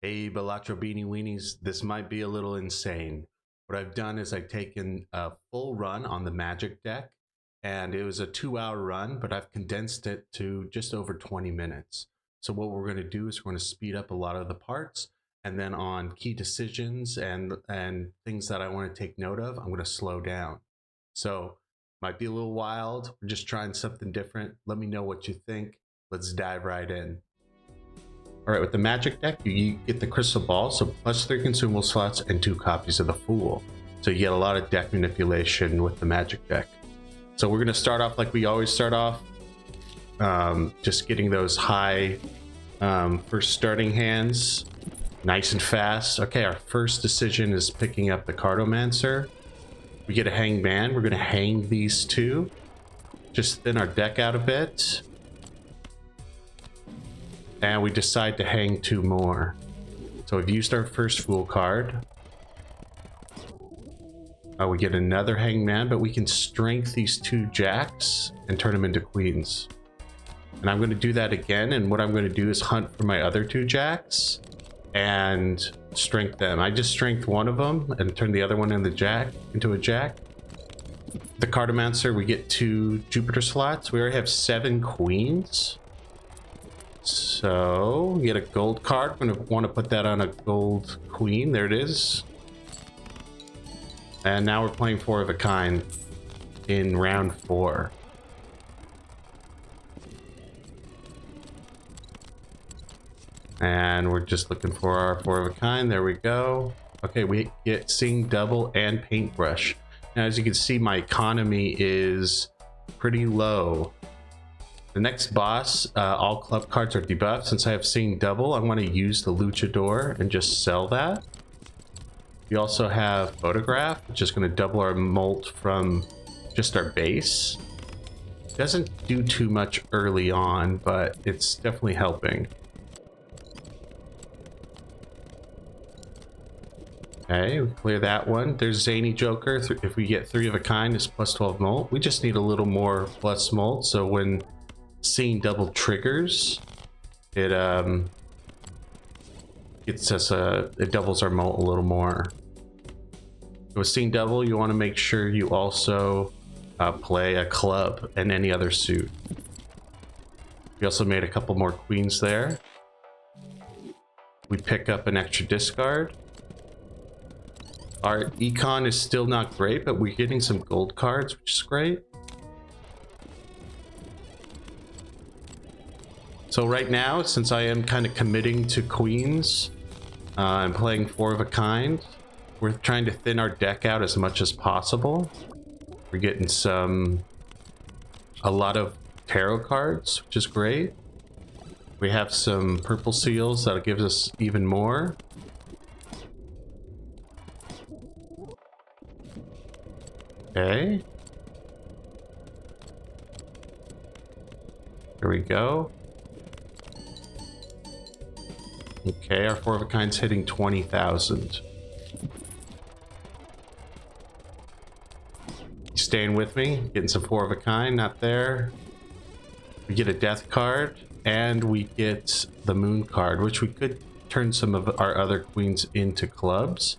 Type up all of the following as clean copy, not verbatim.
Hey, Balatro Beanie Weenies, this might be a little insane. What I've done is I've taken a full run on the Magic deck, and it was a 2 hour run, but I've condensed it to just over 20 minutes. So what we're going to do is we're going to speed up a lot of the parts, and then on key decisions and things that I want to take note of, I'm going to slow down. So might be a little wild. We're just trying something different. Let me know what you think. Let's dive right in. All right, with the Magic deck, you get the Crystal Ball, so +3 consumable slots and 2 copies of the Fool. So you get a lot of deck manipulation with the Magic deck. So we're going to start off like we always start off, just getting those high first starting hands, nice and fast. Okay, our first decision is picking up the Cartomancer. We get a Hangman. We're going to hang these two, just thin our deck out a bit. And we decide to hang 2 more. So we've used our first Fool card. We get another Hangman, but we can strength these 2 Jacks and turn them into Queens. And I'm going to do that again, and what I'm going to do is hunt for my other 2 Jacks and strength them. I just strength one of them and turn the other one into a Jack. The Cartomancer, we get 2 Jupiter slots. We already have 7 Queens. So we get a gold card. I'm going to want to put that on a gold queen. There it is. And now we're playing 4 of a kind in round 4. And we're just looking for our 4 of a kind. There we go. Okay, we get Seeing Double and Paintbrush. Now, as you can see, my economy is pretty low. The next boss, all club cards are debuffed. Since I have Seeing Double, I want to use the Luchador and just sell that. We also have Photograph, which is going to double our molt from just our base. Doesn't do too much early on, but it's definitely helping. Okay, we clear that one. There's Zany Joker. If we get 3 of a kind, it's +12 molt. We just need a little more plus molt, so when Seeing Double triggers, it gets us it doubles our molt a little more. With Seeing Double, you want to make sure you also play a club and any other suit. We also made a couple more queens there. We pick up an extra discard. Our econ is still not great, but we're getting some gold cards, which is great. So right now, since I am kind of committing to queens, I'm playing 4 of a kind. We're trying to thin our deck out as much as possible. We're getting a lot of tarot cards, which is great. We have some purple seals that'll give us even more. Okay. Here we go. Okay, our 4 of a kind's hitting 20,000. Staying with me, getting some 4 of a kind, not there. We get a death card, and we get the moon card, which we could turn some of our other queens into clubs.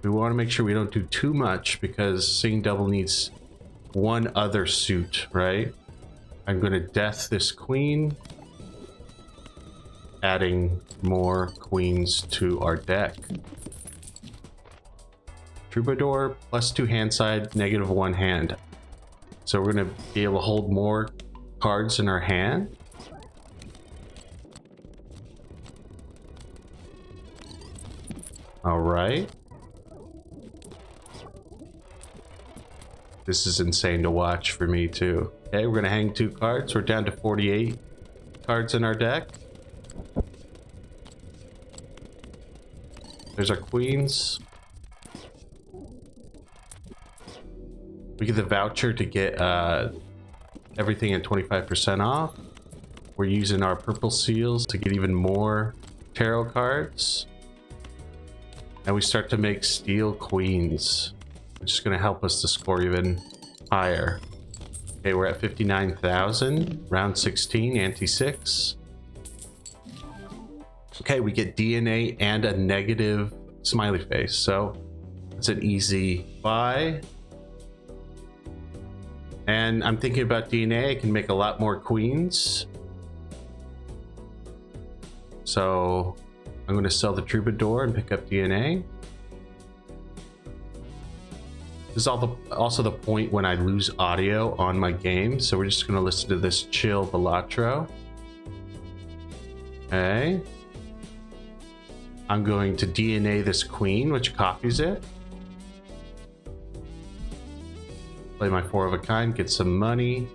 We want to make sure we don't do too much because Seeing Double needs 1 other suit, right? I'm going to death this queen, adding more queens to our deck. Troubadour, +2 hand side, -1 hand. So we're going to be able to hold more cards in our hand. All right. This is insane to watch for me too. Okay, we're going to hang 2 cards. We're down to 48 cards in our deck. There's our queens. We get the voucher to get everything at 25% off. We're using our purple seals to get even more tarot cards. And we start to make steel queens, which is going to help us to score even higher. Okay, we're at 59,000. Round 16, ante 6. Okay, we get DNA and a negative smiley face. So it's an easy buy. And I'm thinking about DNA. I can make a lot more queens. So I'm going to sell the Troubadour and pick up DNA. This is also the point when I lose audio on my game. So we're just going to listen to this chill Balatro. Okay. I'm going to DNA this queen, which copies it. Play my 4 of a kind, get some money.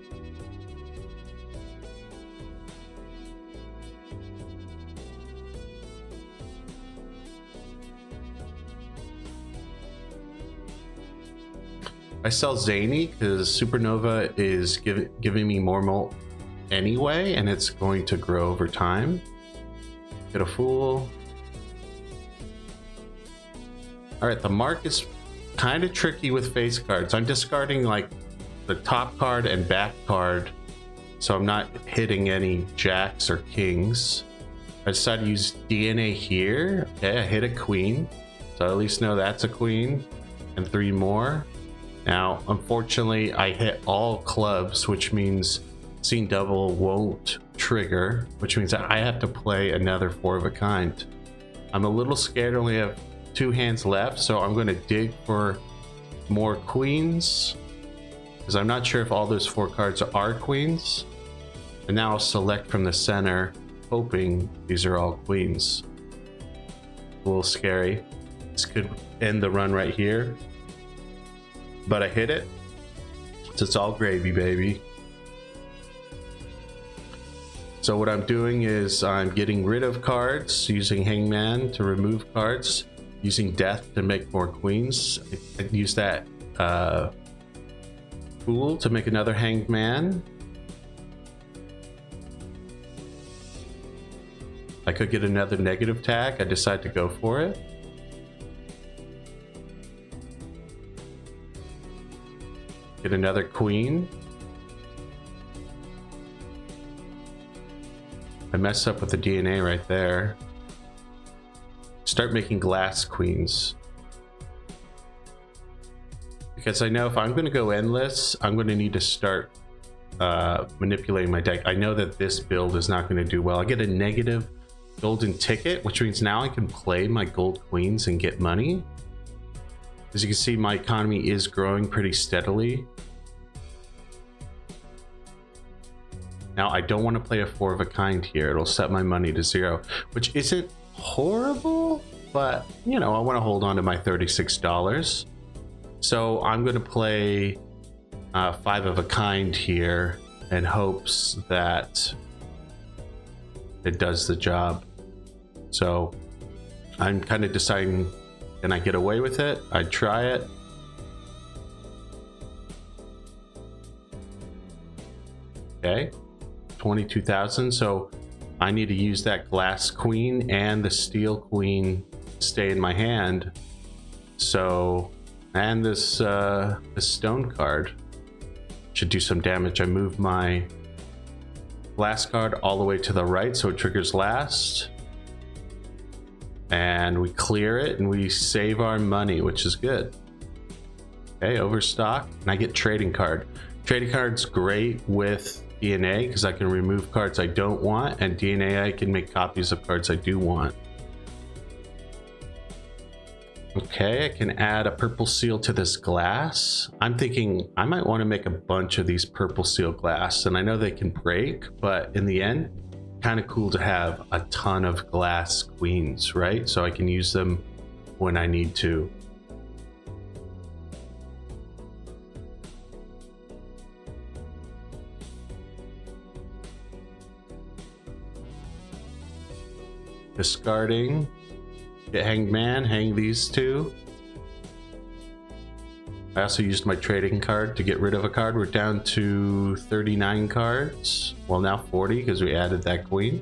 I sell Zany because Supernova is giving me more molt anyway, and it's going to grow over time. Get a Fool. All right, the mark is kind of tricky with face cards. I'm discarding like the top card and back card, so I'm not hitting any jacks or kings. I decided to use DNA here. Okay, I hit a queen, so I at least know that's a queen, and 3 more. Now, unfortunately, I hit all clubs, which means scene double won't trigger, which means that I have to play another 4 of a kind. I'm a little scared. I only have 2 hands left, so I'm going to dig for more queens because I'm not sure if all those 4 cards are queens. And now I'll select from the center, hoping these are all queens. A little scary. This could end the run right here, but I hit it, so it's all gravy, baby. So what I'm doing is I'm getting rid of cards, using Hangman to remove cards, using Death to make more queens. I use that Fool to make another Hangman. I could get another negative tag. I decide to go for it. Get another queen. I messed up with the DNA right there. Start making glass queens. Because I know if I'm going to go endless, I'm going to need to start manipulating my deck. I know that this build is not going to do well. I get a negative golden ticket, which means now I can play my gold queens and get money. As you can see, my economy is growing pretty steadily. Now, I don't want to play a 4 of a kind here. It'll set my money to 0, which isn't horrible, but, you know, I want to hold on to my $36. So I'm going to play 5 of a kind here in hopes that it does the job. So I'm kind of deciding, can I get away with it? I'd try it. Okay. 22,000, so I need to use that glass queen and the steel queen stay in my hand. So, and this stone card should do some damage. I move my glass card all the way to the right so it triggers last, and we clear it and we save our money, which is good. Okay, overstock, and I get trading card. Trading card's great with DNA because I can remove cards I don't want, and DNA I can make copies of cards I do want. Okay, I can add a purple seal to this glass. I'm thinking I might want to make a bunch of these purple seal glass, and I know they can break, but in the end, kind of cool to have a ton of glass queens, right? So I can use them when I need to. Discarding. Get Hangman, hang these 2. I also used my trading card to get rid of a card. We're down to 39 cards. Well, now 40 because we added that queen.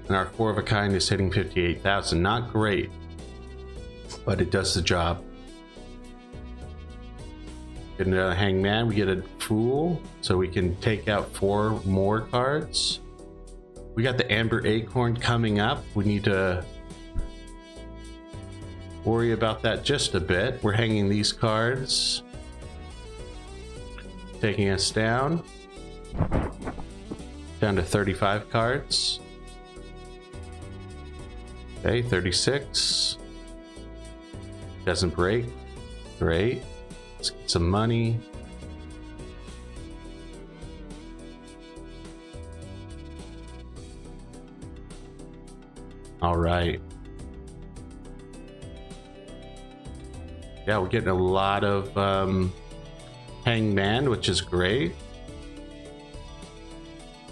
And our 4 of a kind is hitting 58,000. Not great, but it does the job. Get another Hangman. We get a Fool, so we can take out 4 more cards. We got the Amber Acorn coming up. We need to worry about that just a bit. We're hanging these cards, taking us down to 35 cards. Okay, 36. Doesn't break. Great. Let's get some money. All right. Yeah, we're getting a lot of Hangman, which is great.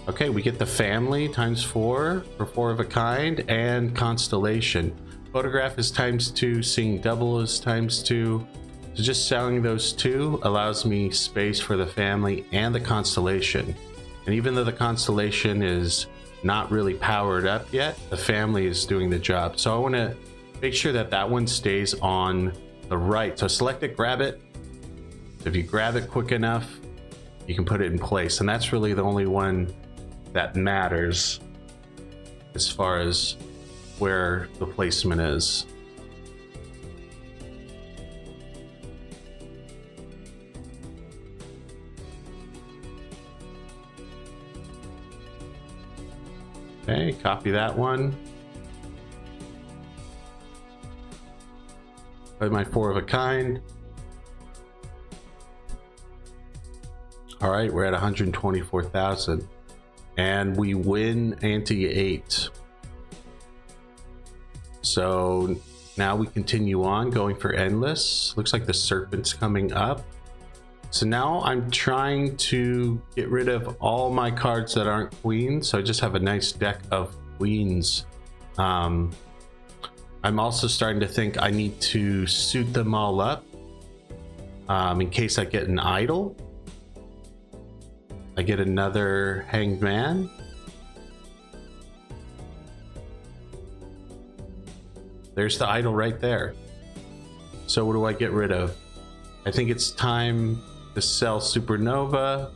Okay, we get the family times 4 for 4 of a kind, and constellation. Photograph is ×2, seeing double is ×2. So just selling those 2 allows me space for the family and the constellation. And even though the constellation is not really powered up yet, the family is doing the job. So I want to make sure that that one stays on the right. So select it, grab it. If you grab it quick enough, you can put it in place. And that's really the only one that matters as far as where the placement is. Okay, copy that one. Play my 4 of a kind. All right, we're at 124,000. And we win ante 8. So now we continue on going for endless. Looks like the serpent's coming up. So now I'm trying to get rid of all my cards that aren't queens. So I just have a nice deck of queens. I'm also starting to think I need to suit them all up in case I get an idol. I get another Hanged Man. There's the idol right there. So what do I get rid of? I think it's time to sell Supernova,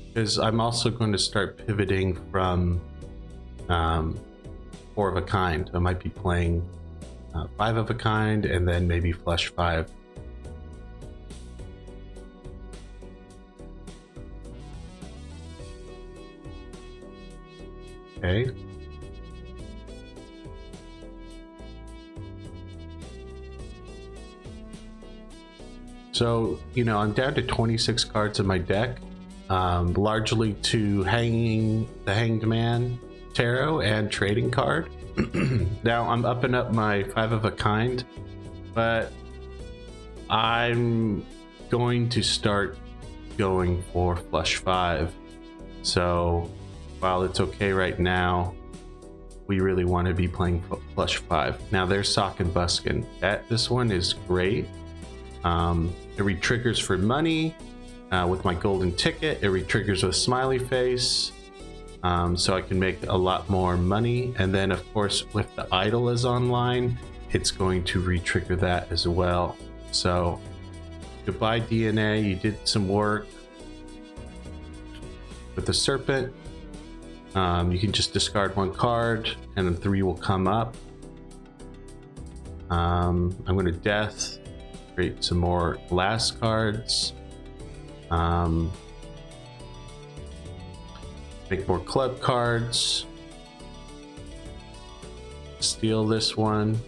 because I'm also going to start pivoting from 4 of a kind. I might be playing 5 of a kind and then maybe flush 5. Okay. So, you know, I'm down to 26 cards in my deck, largely to hanging the Hanged Man tarot and trading card. Now I'm upping up my 5 of a kind, but I'm going to start going for flush 5. So while it's okay right now, we really want to be playing flush 5. Now there's Sock and Buskin. This one is great. It re-triggers for money with my golden ticket. It re-triggers with smiley face, so I can make a lot more money. And then of course, if the idol is online, it's going to re-trigger that as well. So goodbye DNA, you did some work with the serpent. You can just discard 1 card and then 3 will come up. I'm going to death, create some more last cards, make more club cards, steal this one,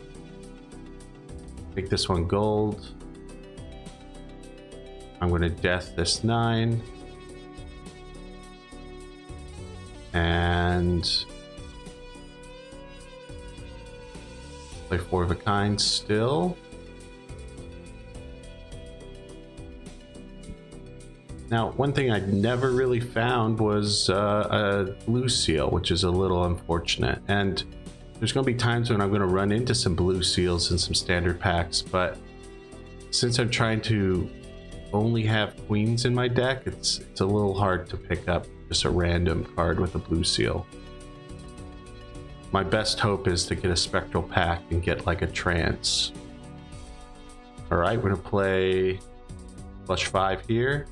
make this one gold. I'm going to death this 9 and play 4 of a kind still. Now, one thing I never really found was a blue seal, which is a little unfortunate. And there's going to be times when I'm going to run into some blue seals in some standard packs, but since I'm trying to only have queens in my deck, it's a little hard to pick up just a random card with a blue seal. My best hope is to get a spectral pack and get like a trance All right, we're gonna play flush 5 here.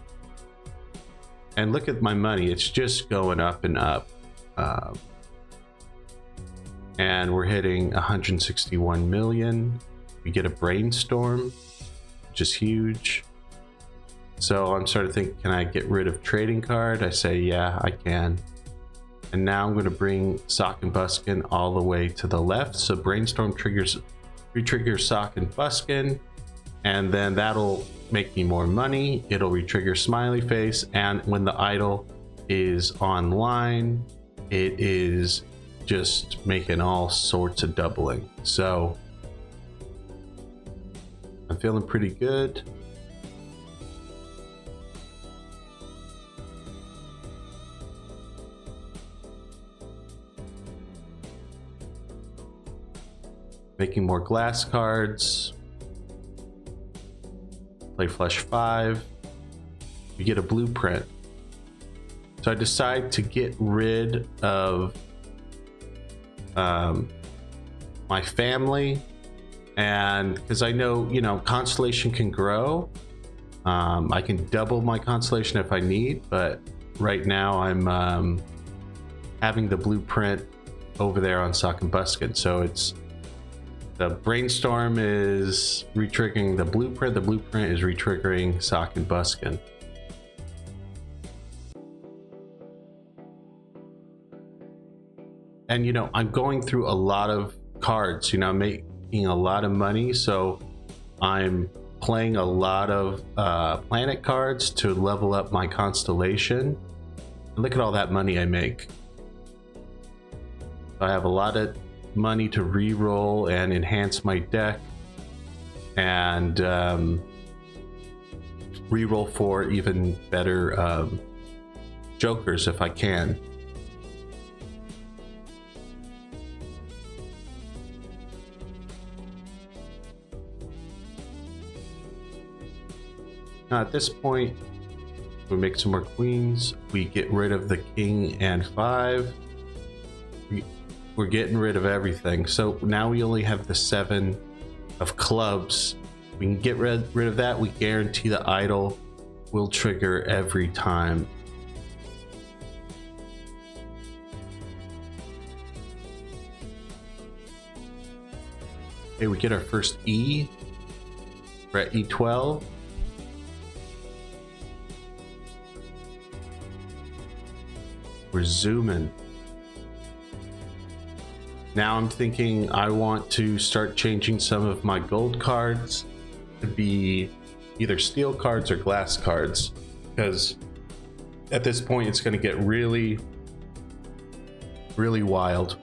And look at my money, it's just going up and up. And we're hitting 161 million. We get a brainstorm, which is huge. So I'm starting to think, can I get rid of trading card? I say, yeah, I can. And now I'm going to bring Sock and Buskin all the way to the left. So brainstorm re-triggers Sock and Buskin, and then that'll make me more money. It'll re-trigger Smiley Face, and when the idol is online, it is just making all sorts of doubling. So I'm feeling pretty good. Making more glass cards. Play flush 5. You get a blueprint. So I decide to get rid of my family, and because I know, you know, constellation can grow. I can double my constellation if I need, but right now I'm having the blueprint over there on Sock and Buskin. So it's the brainstorm is re-triggering the blueprint is re-triggering Sock and Buskin. And you know, I'm going through a lot of cards, you know, I'm making a lot of money, so I'm playing a lot of planet cards to level up my constellation. And look at all that money I make. I have a lot of money to re-roll and enhance my deck, and re-roll for even better jokers if I can. Now at this point, we make some more queens. We get rid of the king and 5. We're getting rid of everything. So now we only have the 7 of clubs. We can get rid of that. We guarantee the idol will trigger every time. Okay, we get our first E. We're at E12. We're zooming. Now I'm thinking I want to start changing some of my gold cards to be either steel cards or glass cards, because at this point it's going to get really, really wild.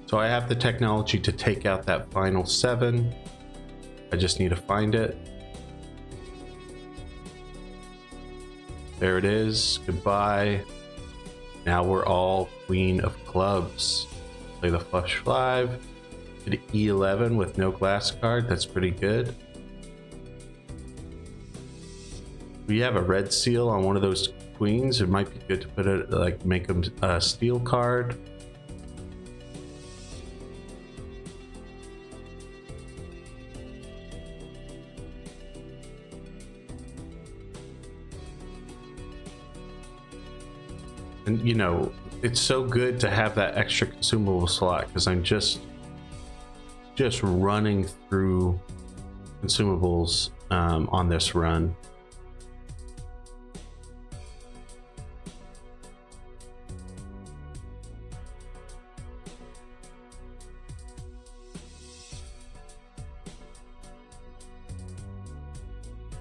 So I have the technology to take out that final 7. I just need to find it. There it is. Goodbye. Now we're all queen of clubs. Play the flush 5. Did E11 with no glass card. That's pretty good. We have a red seal on one of those queens. It might be good to put it, like, make them a steel card. And you know, it's so good to have that extra consumable slot, because I'm just running through consumables on this run.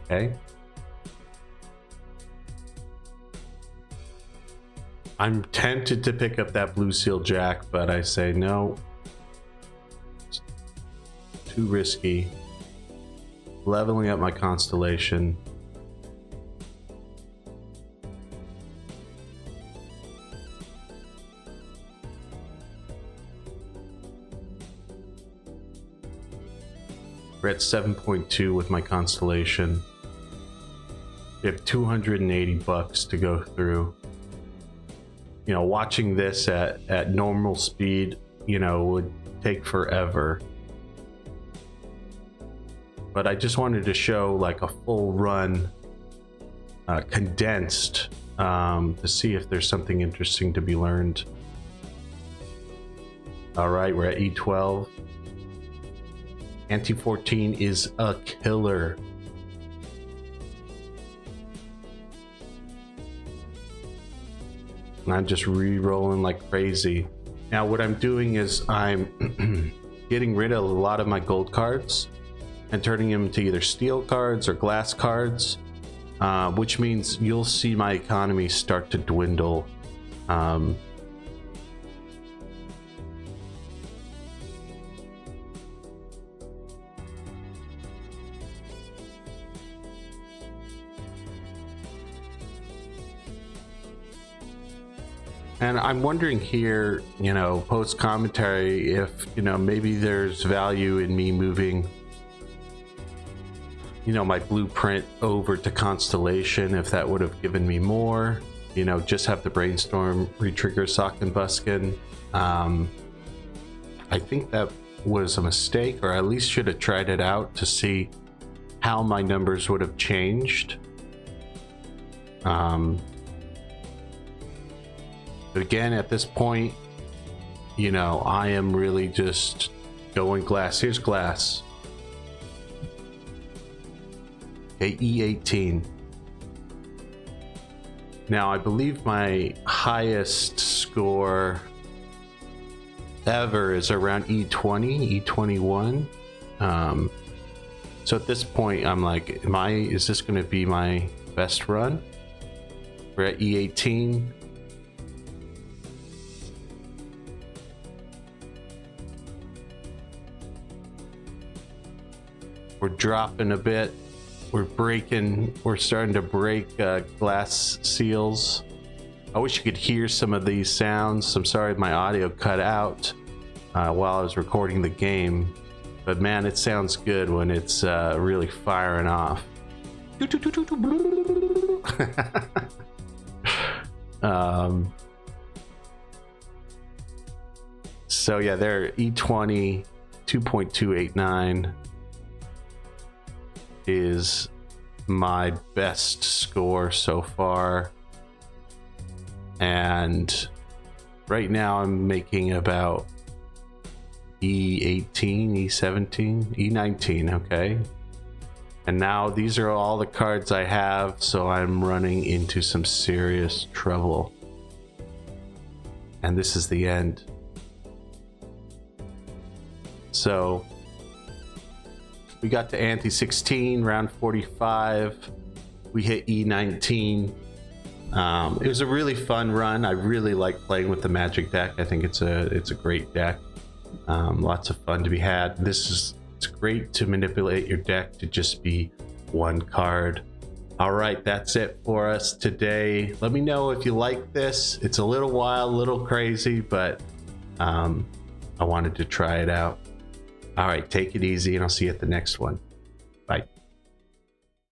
Okay. I'm tempted to pick up that blue seal jack, but I say no. It's too risky. Leveling up my constellation. We're at 7.2 with my constellation. You have $280 to go through. You know, watching this at normal speed, you know, would take forever. But I just wanted to show like a full run, condensed, to see if there's something interesting to be learned. All right, we're at E12. Ante 14 is a killer. And I'm just re-rolling like crazy. Now what I'm doing is I'm getting rid of a lot of my gold cards and turning them into either steel cards or glass cards, which means you'll see my economy start to dwindle. And I'm wondering here, you know, post commentary, if, you know, maybe there's value in me moving, you know, my blueprint over to Constellation, if that would have given me more, you know, just have the brainstorm retrigger Sock and Buskin. I think that was a mistake, or at least should have tried it out to see how my numbers would have changed. But again, at this point, you know, I am really just going glass. Here's glass. Okay, E18. Now, I believe my highest score ever is around E20, E21. So at this point, I'm like, is this going to be my best run? We're at E18. We're dropping a bit. We're starting to break glass seals. I wish you could hear some of these sounds. I'm sorry my audio cut out while I was recording the game, but man, it sounds good when it's really firing off. So yeah, there, E20 2.289 is my best score so far, and right now I'm making about E18, E17, E19. Okay, and now these are all the cards I have, so I'm running into some serious trouble, and this is the end. So we got to Ante 16, round 45. We hit E19. It was a really fun run. I really like playing with the Magic deck. I think it's a great deck. Lots of fun to be had. It's great to manipulate your deck to just be one card. All right, that's it for us today. Let me know if you like this. It's a little wild, a little crazy, but I wanted to try it out. All right, take it easy, and I'll see you at the next one.